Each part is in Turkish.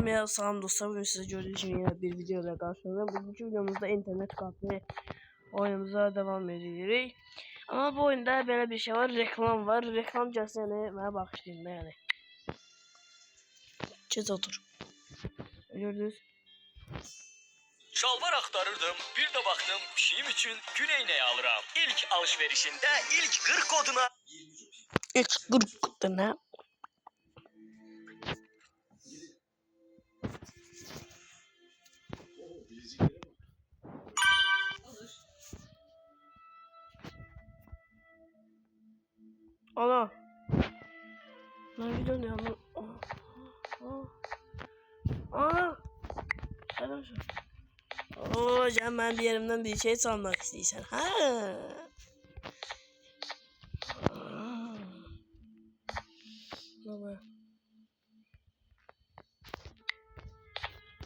Selam salam dostlar, bugün size gördüğünüz gibi yine bir video ile karşınızdayım. Bugünkü videomuzda internet kafe oyunumuza devam ediyoruz. Ama bu oyunda böyle bir şey var, reklam var. Reklam gəlsə yəni mənə bağışlayın da yəni. Gez otur. Gördünüz. Şalvar aktarırdım, bir de baktım pişiğim için gün eğneği alırım. İlk alışverişinde ilk 40 koduna... İlk 40 koduna. Ana. Ne video ne ama? Selam şu. Oo, can ben bir yerimden bir şey çalmak istiyorsan. Ha. Ne oluyor?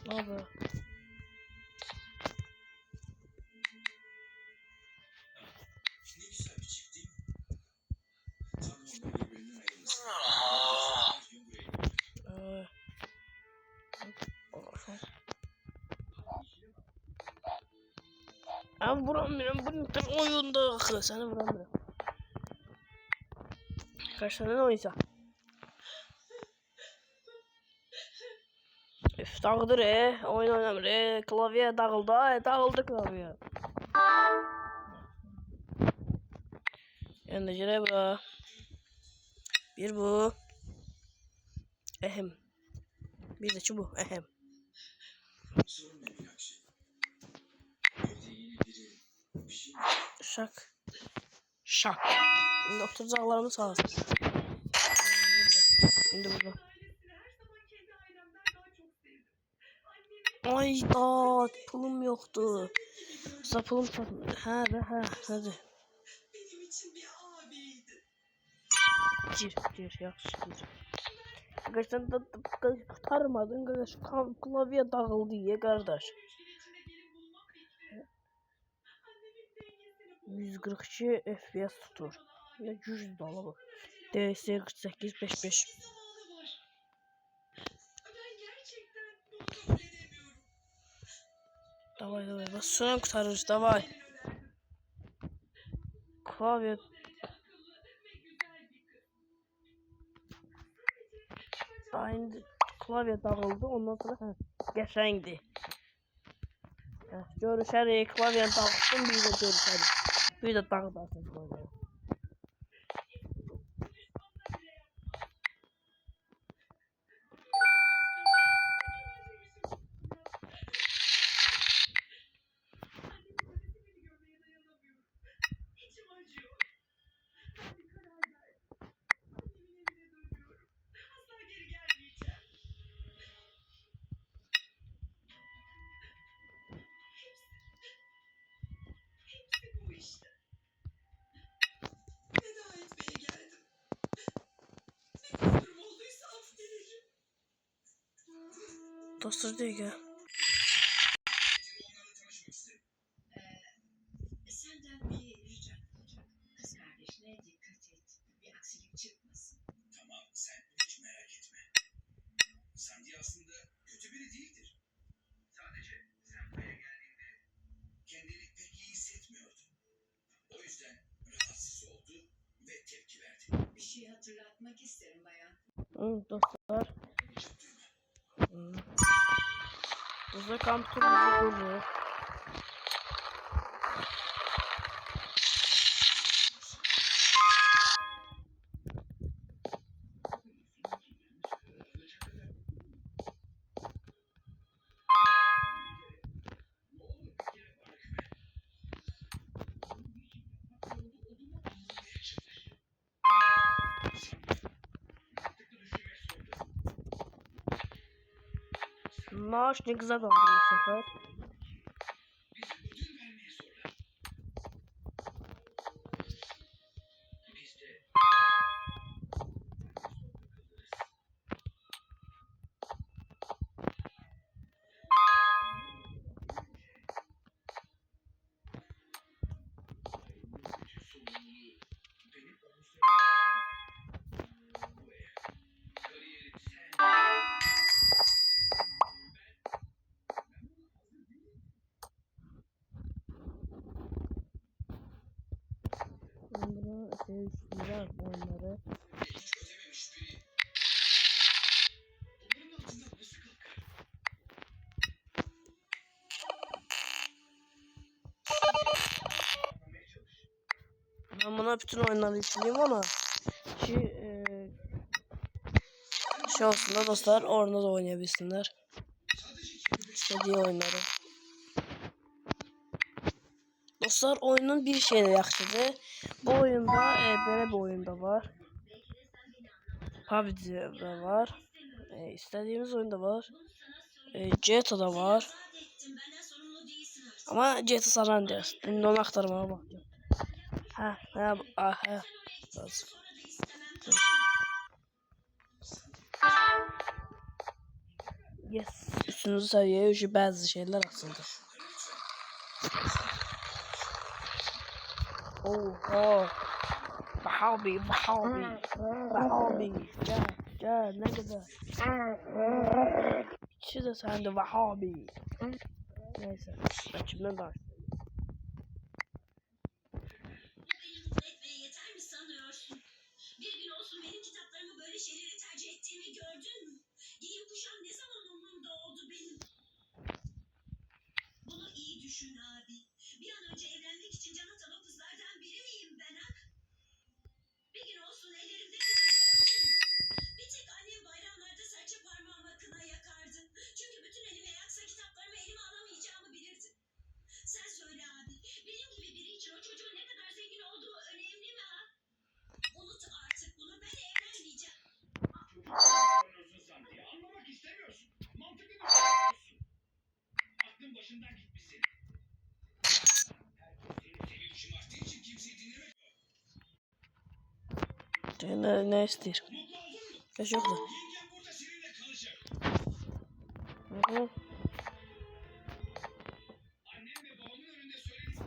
Ne oluyor? Ne güzel bir çift değil mi? Tam onlar birbirinden ayrılsın. Abi vuramıyorum. Bu oyunda seni vuramıyorum. Kaç tane oysa? Üf, dağıldı oyun oynamır klavye dağıldı, dağıldı klavye. Yani gire bura. Bir bu. Ehem. Bir de şu bu. Ehem. Sorun ne bir akşam? Evde yeni biri bir şey mi? Şak. Şak. Şimdi oturacaklarımız sağ olsun. Şimdi burada. Ay da pulum yoktu. Pulum satmadı. Ha hadi. Benim için bir abiydi. Gir yaxşı gir. Arkadaşlar da kurtarmadın kardeş. Klavye dağıldı ya kardeş. 142 FPS tutur. Ne güç dolu bu. DS 48 55. Davay bas sonra kurtarırız davay. Klavye aynı klavye dağıldı ondan sonra geçendi. Görüşərik, klavyen dağıttım, bir də görüşərik. Bir də dağıdarsın klavyen. Bu işte. Veda etmeye geldim. Ne kusurum olduysa af dilerim. Dostlar deyik ya. Onlarla tanışmak isterim. Senden bir ricam olacak. Kız kardeşine dikkat et. Bir aksilik çıkmasın. Tamam, sen hiç merak etme. Sandy aslında kötü biri değildir. Sadece sen buraya geldiğinde kendini pek iyi hissetmiyordu. O yüzden rahatsız oldu ve tepki verdi. Bir şey hatırlatmak isterim bayan. Dostlar. Hiç duyma. Burada kamp turumuzu görüyor. Maaş ne güzel oldu bu sefer. Ödül vermeye zorlar. Biz de seviştiler bu oyunları. Hiç ödememiş biri. Bunların altından nasıl kalkar? Anlamaya çalış. Ben buna bütün oyunları yükleyeyim ama şey olsun da dostlar orada da oynayabilsinler. Sadece kendi İstediği oyunları. Dostlar oyunun bir şeyi de yaxşıdır. Bu oyunda böyle bir oyunda var. PUBG'de var. İstediğimiz oyunda var. GTA'da var. Ama GTA San Andreas. Şimdi onu aktarmaya bakacağım. Ha. Lazım. Yes. Üçüncü seviyeye üçü bazı şeyler açıldı. Oho. Vahabi. Gel ne kadar. İkisi de sende Vahabi. Neyse. Ben kimden daha Yeter mi sanıyorsun? Bir gün olsun benim kitaplarımı böyle şeylere tercih ettiğimi gördün mü? Giyim kuşam ne zaman umurumda oldu benim? Bunu iyi düşün abi. Bir an önce evlenmek için can atan o kızlardan biri miyim ben ha? Bir gün olsun ellerimde kına gördün mü? Bir tek annem bayramlarda serçe parmağıma kına yakardı. Çünkü bütün elime yaksa kitaplarımı elime alamayacağımı bilirdi. Sen söyle abi. Benim gibi biri için o çocuğun ne kadar zengin olduğu önemli mi ha? Unut artık bunu. Ben evlenmeyeceğim. Anlıyorsun sanki. Anlamak istemiyorsun. Mantıklı düşünüyorsun. Aklın başından gitmiş senin. Herkes seni şımarttığı için kimseyi dinlemek yok. ne istiyor? Mutlu oldun mu? Kaç yoktu. Yengem burada seninle kalacak. Annem ve babamın önünde söyledim.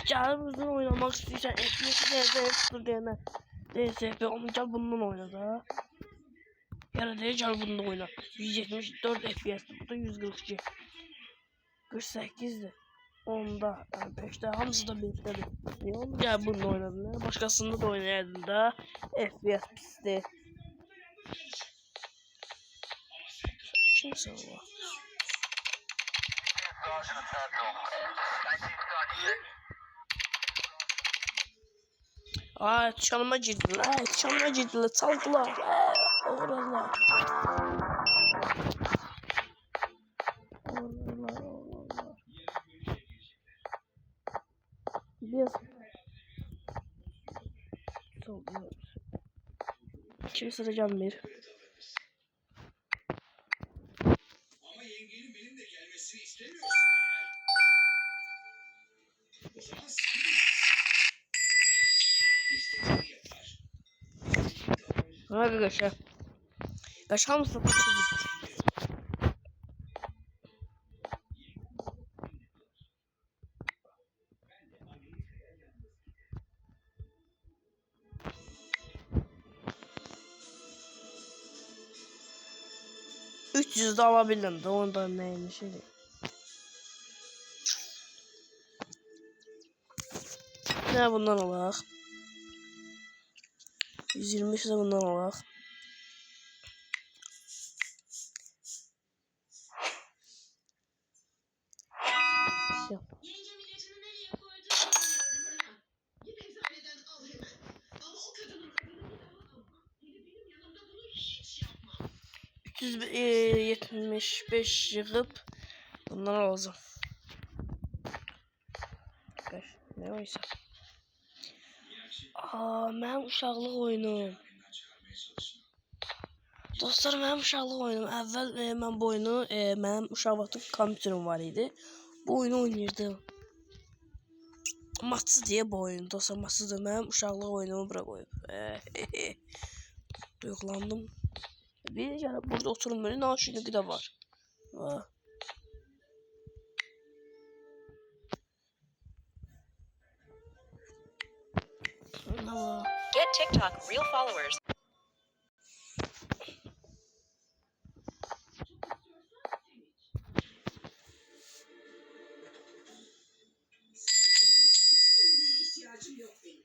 Gel bizden oynamak istiyorsan FPS nerede yaptır diyene. DSP onu gel bundan oyna da. Yarın değil gel bundan oyna. 174 FPS bu da 142. 48'di. Onda yani 5'te hamısı da 5'tedir. Niye onu gel bundan oynadın ya? Başkasında da oynayardın da. FPS pisti. Kimse o. Çalma girdiler. Çalma girdiler. Çaldılar. Oralar. Biraz çaldılar. Kimse de gelmiyor. Ama yengenin benimle gelmesini istemiyorsan eğer, o zaman sen istediğini yapar. Hadi kaşa. Kaşa mısın? Kaşa. 300 de alabilirim de ondan neymiş şey. Ne bundan alak? 123 de bundan alak. Yengem ilacını nereye koyduğunu bilmiyorum. Git eczaneden al hemen. Ama o kadının adını bir daha alma. Hele benim yanımda bunu hiç yapma. 375 yığıp bundan alacağım. Ne oysa? Mənim uşaqlıq oyunum. Dostlar, mənim uşaqlıq oyunum. Əvvəl mən bu oyunu mənim uşaq vaxtı kompüterim var idi. Bu oyunu oynayırdım. Matsı deyə bu oyun. Dostlar, matsıdır. Mənim uşaqlıq oyunumu bura qoyub. Duyğulandım. Bir gəlib burada oturum böyle naşinliği de var. Get TikTok real followers. İhtiyacım yok benim.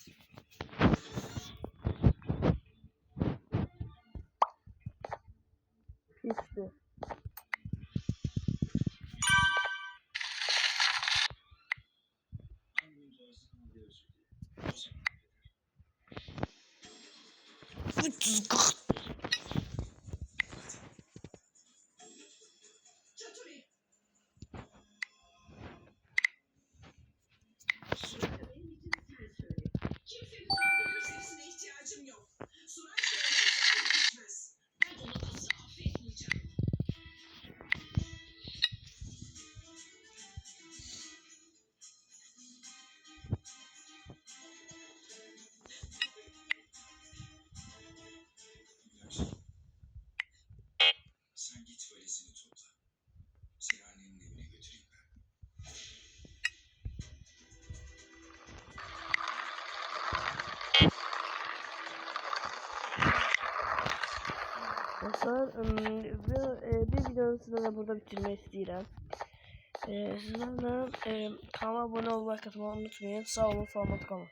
dostlar. Bir videonu sizlerle burada bitirmek istedim. Sizlerle kanala abone olmayı, like atmayı unutmayın. Sağ olun, selamat kalın.